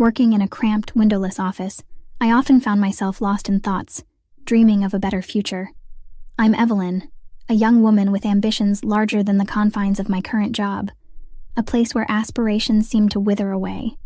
Working in a cramped, windowless office, I often found myself lost in thoughts, dreaming of a better future. I'm Evelyn, a young woman with ambitions larger than the confines of my current job, a place where aspirations seem to wither away.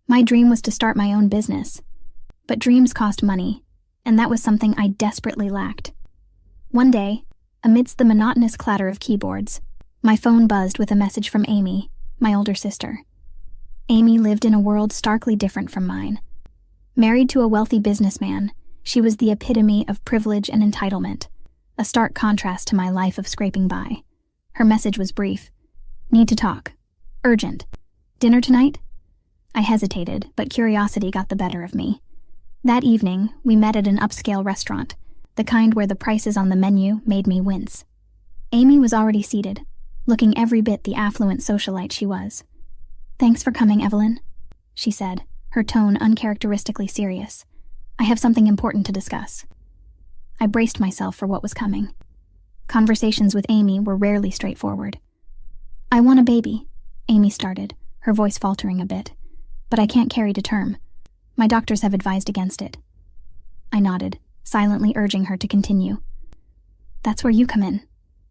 My dream was to start my own business, but dreams cost money, and that was something I desperately lacked. One day, amidst the monotonous clatter of keyboards, my phone buzzed with a message from Amy, my older sister. Amy lived in a world starkly different from mine. Married to a wealthy businessman, she was the epitome of privilege and entitlement, a stark contrast to my life of scraping by. Her message was brief. Need to talk. Urgent. Dinner tonight? I hesitated, but curiosity got the better of me. That evening, we met at an upscale restaurant, the kind where the prices on the menu made me wince. Amy was already seated, looking every bit the affluent socialite she was. "Thanks for coming, Evelyn," she said, her tone uncharacteristically serious. "I have something important to discuss." I braced myself for what was coming. Conversations with Amy were rarely straightforward. "I want a baby," Amy started, her voice faltering a bit. "But I can't carry to term. My doctors have advised against it." I nodded, silently urging her to continue. "That's where you come in,"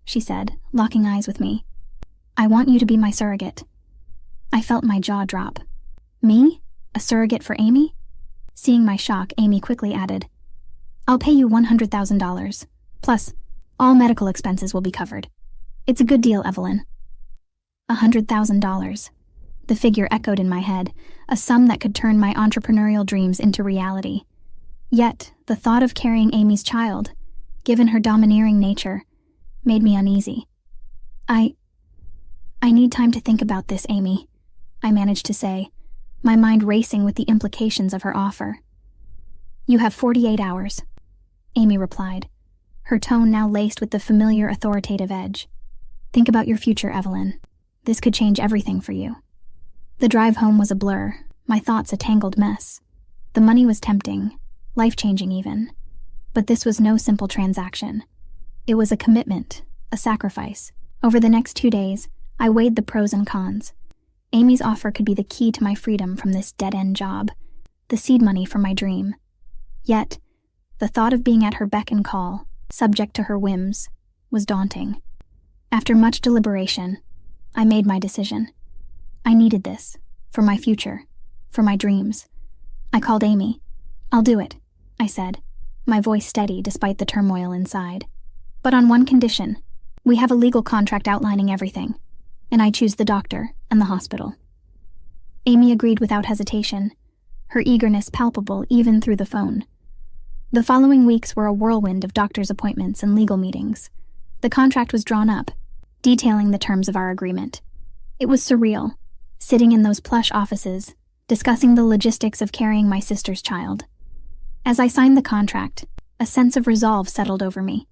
she said, locking eyes with me. "I want you to be my surrogate." I felt my jaw drop. Me? A surrogate for Amy? Seeing my shock, Amy quickly added, "I'll pay you $100,000. Plus, all medical expenses will be covered. It's a good deal, Evelyn." $100,000. The figure echoed in my head, a sum that could turn my entrepreneurial dreams into reality. Yet, the thought of carrying Amy's child, given her domineering nature, made me uneasy. I need time to think about this, Amy," I managed to say, my mind racing with the implications of her offer. "You have 48 hours, Amy replied, her tone now laced with the familiar authoritative edge. "Think about your future, Evelyn. This could change everything for you." The drive home was a blur, my thoughts a tangled mess. The money was tempting, life-changing even. But this was no simple transaction. It was a commitment, a sacrifice. Over the next 2 days, I weighed the pros and cons. Amy's offer could be the key to my freedom from this dead-end job, the seed money for my dream. Yet, the thought of being at her beck and call, subject to her whims, was daunting. After much deliberation, I made my decision. I needed this, for my future, for my dreams. I called Amy. "I'll do it," I said, my voice steady despite the turmoil inside. "But on one condition. We have a legal contract outlining everything, and I choose the doctor and the hospital." Amy agreed without hesitation, her eagerness palpable even through the phone. The following weeks were a whirlwind of doctor's appointments and legal meetings. The contract was drawn up, detailing the terms of our agreement. It was surreal, sitting in those plush offices, discussing the logistics of carrying my sister's child. As I signed the contract, a sense of resolve settled over me.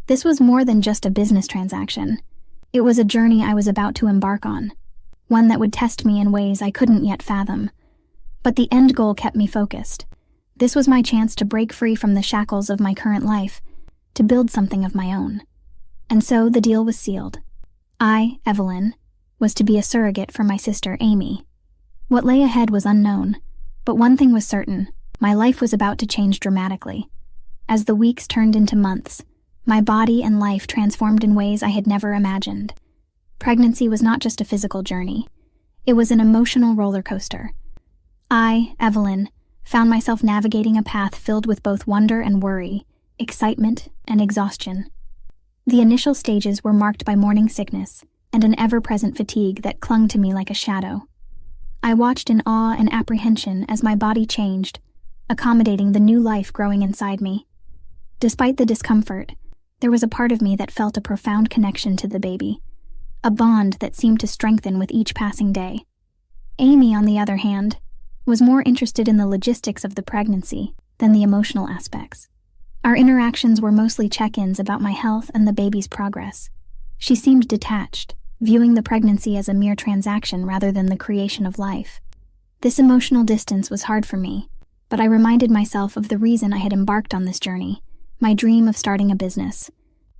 This was more than just a business transaction. It was a journey I was about to embark on, one that would test me in ways I couldn't yet fathom. But the end goal kept me focused. This was my chance to break free from the shackles of my current life, to build something of my own. And so the deal was sealed. I, Evelyn, was to be a surrogate for my sister Amy. What lay ahead was unknown, but one thing was certain: my life was about to change dramatically. As the weeks turned into months, my body and life transformed in ways I had never imagined. Pregnancy was not just a physical journey. It was an emotional roller coaster. I, Evelyn, found myself navigating a path filled with both wonder and worry, excitement and exhaustion. The initial stages were marked by morning sickness and an ever-present fatigue that clung to me like a shadow. I watched in awe and apprehension as my body changed, accommodating the new life growing inside me. Despite the discomfort, there was a part of me that felt a profound connection to the baby, a bond that seemed to strengthen with each passing day. Amy, on the other hand, was more interested in the logistics of the pregnancy than the emotional aspects. Our interactions were mostly check-ins about my health and the baby's progress. She seemed detached, viewing the pregnancy as a mere transaction rather than the creation of life. This emotional distance was hard for me, but I reminded myself of the reason I had embarked on this journey, my dream of starting a business.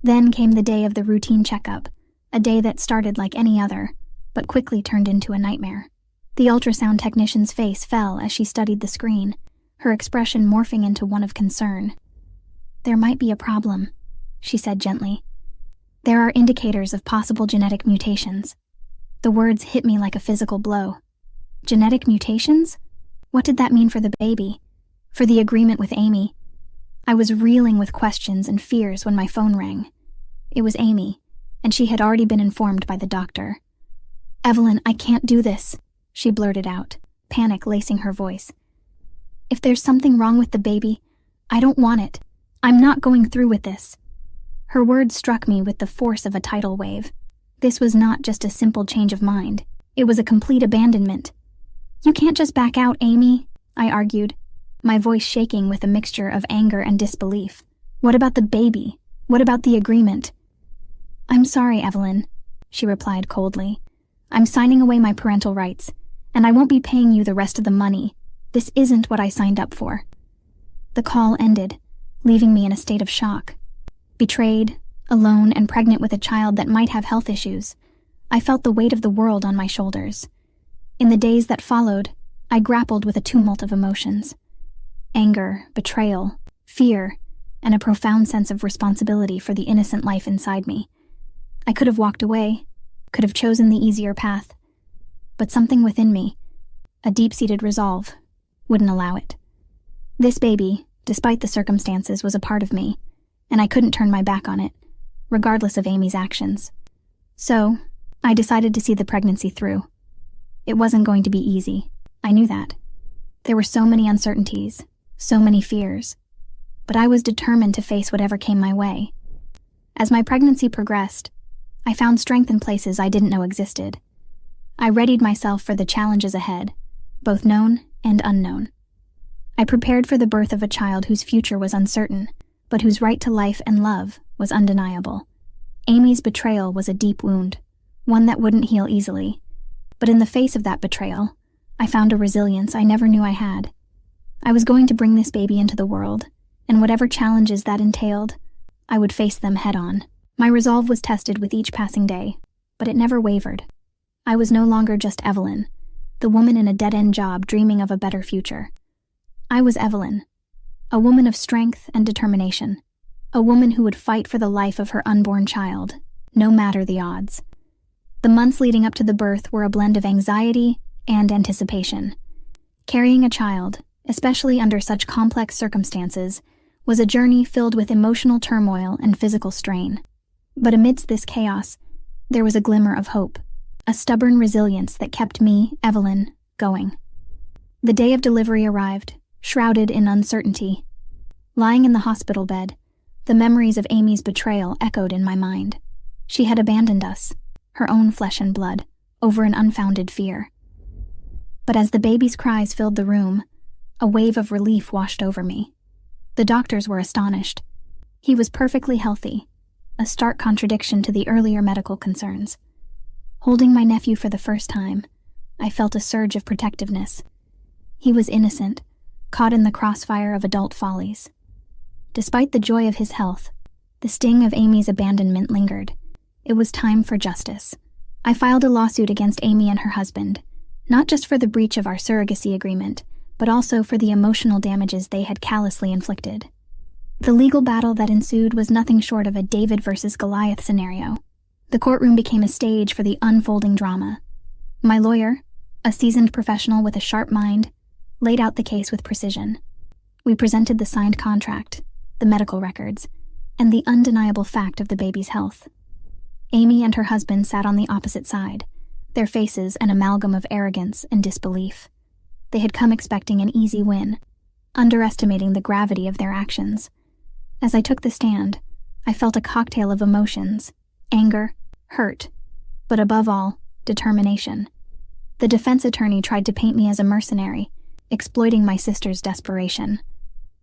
Then came the day of the routine checkup, a day that started like any other, but quickly turned into a nightmare. The ultrasound technician's face fell as she studied the screen, her expression morphing into one of concern. "There might be a problem," she said gently. "There are indicators of possible genetic mutations." The words hit me like a physical blow. Genetic mutations? What did that mean for the baby? For the agreement with Amy? I was reeling with questions and fears when my phone rang. It was Amy, and she had already been informed by the doctor. "Evelyn, I can't do this," she blurted out, panic lacing her voice. "If there's something wrong with the baby, I don't want it. I'm not going through with this." Her words struck me with the force of a tidal wave. This was not just a simple change of mind. It was a complete abandonment. "You can't just back out, Amy," I argued, my voice shaking with a mixture of anger and disbelief. "What about the baby? What about the agreement?" "I'm sorry, Evelyn," she replied coldly. "I'm signing away my parental rights, and I won't be paying you the rest of the money. This isn't what I signed up for." The call ended, leaving me in a state of shock. Betrayed, alone, and pregnant with a child that might have health issues, I felt the weight of the world on my shoulders. In the days that followed, I grappled with a tumult of emotions. Anger, betrayal, fear, and a profound sense of responsibility for the innocent life inside me. I could have walked away, could have chosen the easier path, but something within me, a deep-seated resolve, wouldn't allow it. This baby, despite the circumstances, was a part of me, and I couldn't turn my back on it, regardless of Amy's actions. So, I decided to see the pregnancy through. It wasn't going to be easy. I knew that. There were so many uncertainties, so many fears, but I was determined to face whatever came my way. As my pregnancy progressed, I found strength in places I didn't know existed. I readied myself for the challenges ahead, both known and unknown. I prepared for the birth of a child whose future was uncertain, but whose right to life and love was undeniable. Amy's betrayal was a deep wound, one that wouldn't heal easily, but in the face of that betrayal, I found a resilience I never knew I had. I was going to bring this baby into the world, and whatever challenges that entailed, I would face them head-on. My resolve was tested with each passing day, but it never wavered. I was no longer just Evelyn, the woman in a dead-end job dreaming of a better future. I was Evelyn, a woman of strength and determination, a woman who would fight for the life of her unborn child, no matter the odds. The months leading up to the birth were a blend of anxiety and anticipation. Carrying a child, especially under such complex circumstances, was a journey filled with emotional turmoil and physical strain. But amidst this chaos, there was a glimmer of hope, a stubborn resilience that kept me, Evelyn, going. The day of delivery arrived, shrouded in uncertainty. Lying in the hospital bed, the memories of Amy's betrayal echoed in my mind. She had abandoned us, her own flesh and blood, over an unfounded fear. But as the baby's cries filled the room, a wave of relief washed over me. The doctors were astonished. He was perfectly healthy, a stark contradiction to the earlier medical concerns. Holding my nephew for the first time, I felt a surge of protectiveness. He was innocent, caught in the crossfire of adult follies. Despite the joy of his health, the sting of Amy's abandonment lingered. It was time for justice. I filed a lawsuit against Amy and her husband, not just for the breach of our surrogacy agreement, but also for the emotional damages they had callously inflicted. The legal battle that ensued was nothing short of a David versus Goliath scenario. The courtroom became a stage for the unfolding drama. My lawyer, a seasoned professional with a sharp mind, laid out the case with precision. We presented the signed contract, the medical records, and the undeniable fact of the baby's health. Amy and her husband sat on the opposite side, their faces an amalgam of arrogance and disbelief. They had come expecting an easy win, underestimating the gravity of their actions. As I took the stand, I felt a cocktail of emotions: anger, hurt, but above all, determination. The defense attorney tried to paint me as a mercenary, exploiting my sister's desperation.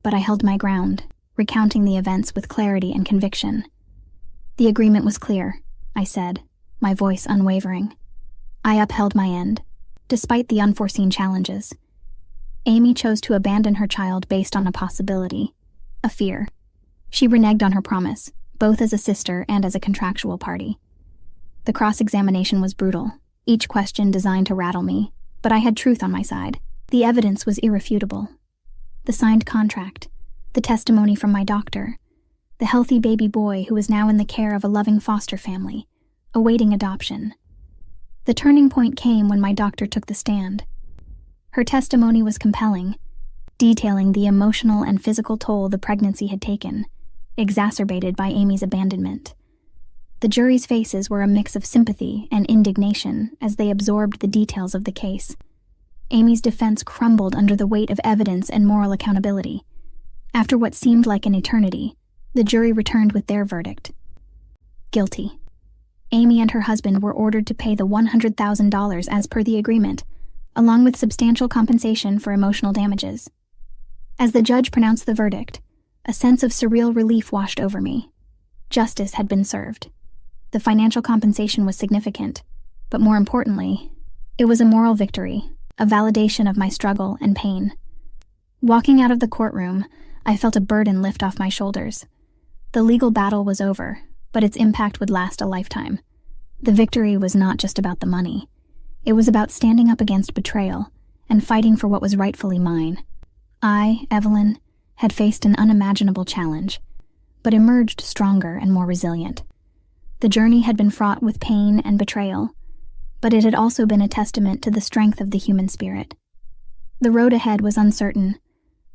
But I held my ground, recounting the events with clarity and conviction. "The agreement was clear," I said, my voice unwavering. I upheld my end, despite the unforeseen challenges. Amy chose to abandon her child based on a possibility, a fear. She reneged on her promise, both as a sister and as a contractual party. The cross-examination was brutal, each question designed to rattle me, But I had truth on my side. The evidence was irrefutable. The signed contract, the testimony from my doctor, the healthy baby boy who was now in the care of a loving foster family, awaiting adoption. The turning point came when my doctor took the stand. Her testimony was compelling, detailing the emotional and physical toll the pregnancy had taken, exacerbated by Amy's abandonment. The jury's faces were a mix of sympathy and indignation as they absorbed the details of the case. Amy's defense crumbled under the weight of evidence and moral accountability. After what seemed like an eternity, the jury returned with their verdict. Guilty. Amy and her husband were ordered to pay the $100,000 as per the agreement, along with substantial compensation for emotional damages. As the judge pronounced the verdict, a sense of surreal relief washed over me. Justice had been served. The financial compensation was significant, but more importantly, it was a moral victory, a validation of my struggle and pain. Walking out of the courtroom, I felt a burden lift off my shoulders. The legal battle was over, but its impact would last a lifetime. The victory was not just about the money. It was about standing up against betrayal and fighting for what was rightfully mine. I, Evelyn, had faced an unimaginable challenge, but emerged stronger and more resilient. The journey had been fraught with pain and betrayal, but it had also been a testament to the strength of the human spirit. The road ahead was uncertain,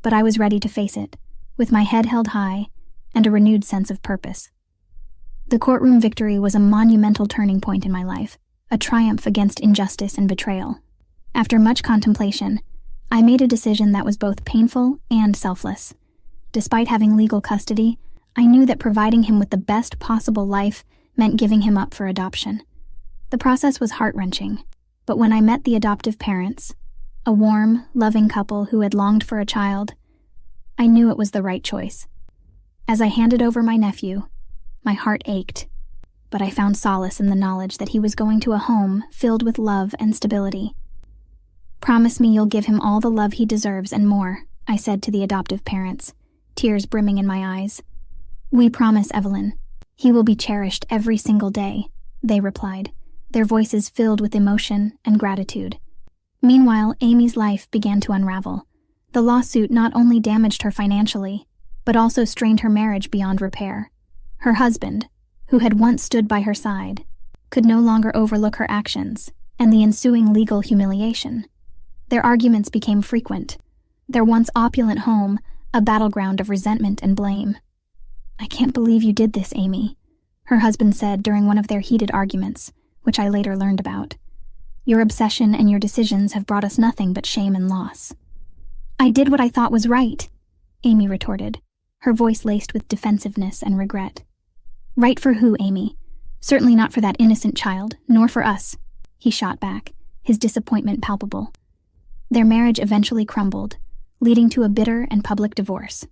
but I was ready to face it, with my head held high and a renewed sense of purpose. The courtroom victory was a monumental turning point in my life, a triumph against injustice and betrayal. After much contemplation, I made a decision that was both painful and selfless. Despite having legal custody, I knew that providing him with the best possible life meant giving him up for adoption. The process was heart-wrenching, but when I met the adoptive parents, a warm, loving couple who had longed for a child, I knew it was the right choice. As I handed over my nephew, my heart ached, but I found solace in the knowledge that he was going to a home filled with love and stability. "Promise me you'll give him all the love he deserves and more," I said to the adoptive parents, tears brimming in my eyes. "We promise, Evelyn. He will be cherished every single day," they replied, their voices filled with emotion and gratitude. Meanwhile, Amy's life began to unravel. The lawsuit not only damaged her financially, but also strained her marriage beyond repair. Her husband, who had once stood by her side, could no longer overlook her actions and the ensuing legal humiliation. Their arguments became frequent, their once opulent home a battleground of resentment and blame. "I can't believe you did this, Amy," her husband said during one of their heated arguments, which I later learned about. "Your obsession and your decisions have brought us nothing but shame and loss." "I did what I thought was right," Amy retorted, her voice laced with defensiveness and regret. "Right for who, Amy? Certainly not for that innocent child, nor for us," he shot back, his disappointment palpable. Their marriage eventually crumbled, leading to a bitter and public divorce.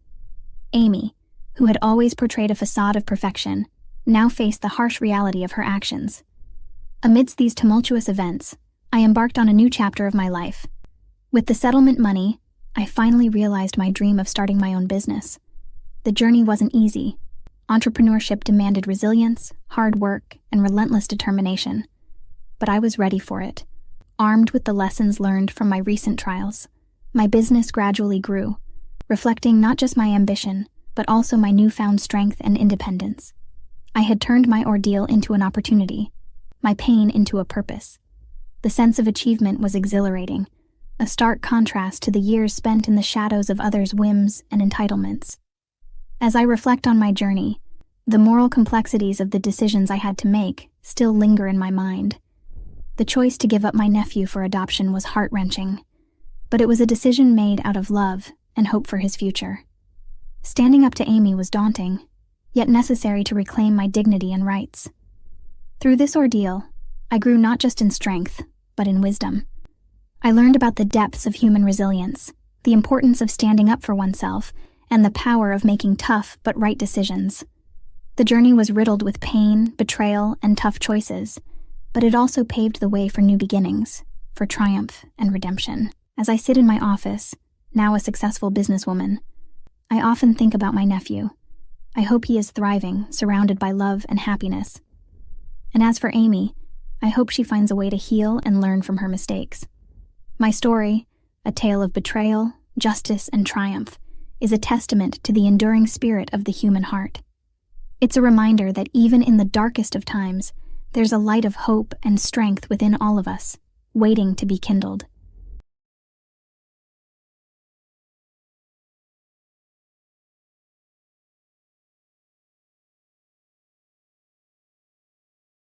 Amy, who had always portrayed a facade of perfection, now faced the harsh reality of her actions. Amidst these tumultuous events, I embarked on a new chapter of my life. With the settlement money, I finally realized my dream of starting my own business. The journey wasn't easy. Entrepreneurship demanded resilience, hard work, and relentless determination. But I was ready for it. Armed with the lessons learned from my recent trials, my business gradually grew, reflecting not just my ambition, but also my newfound strength and independence. I had turned my ordeal into an opportunity, my pain into a purpose. The sense of achievement was exhilarating, a stark contrast to the years spent in the shadows of others' whims and entitlements. As I reflect on my journey, the moral complexities of the decisions I had to make still linger in my mind. The choice to give up my nephew for adoption was heart-wrenching, but it was a decision made out of love and hope for his future. Standing up to Amy was daunting, yet necessary to reclaim my dignity and rights. Through this ordeal, I grew not just in strength, but in wisdom. I learned about the depths of human resilience, the importance of standing up for oneself, and the power of making tough but right decisions. The journey was riddled with pain, betrayal, and tough choices, but it also paved the way for new beginnings, for triumph and redemption. As I sit in my office, now a successful businesswoman, I often think about my nephew. I hope he is thriving, surrounded by love and happiness. And as for Amy, I hope she finds a way to heal and learn from her mistakes. My story, a tale of betrayal, justice, and triumph, is a testament to the enduring spirit of the human heart. It's a reminder that even in the darkest of times, there's a light of hope and strength within all of us, waiting to be kindled.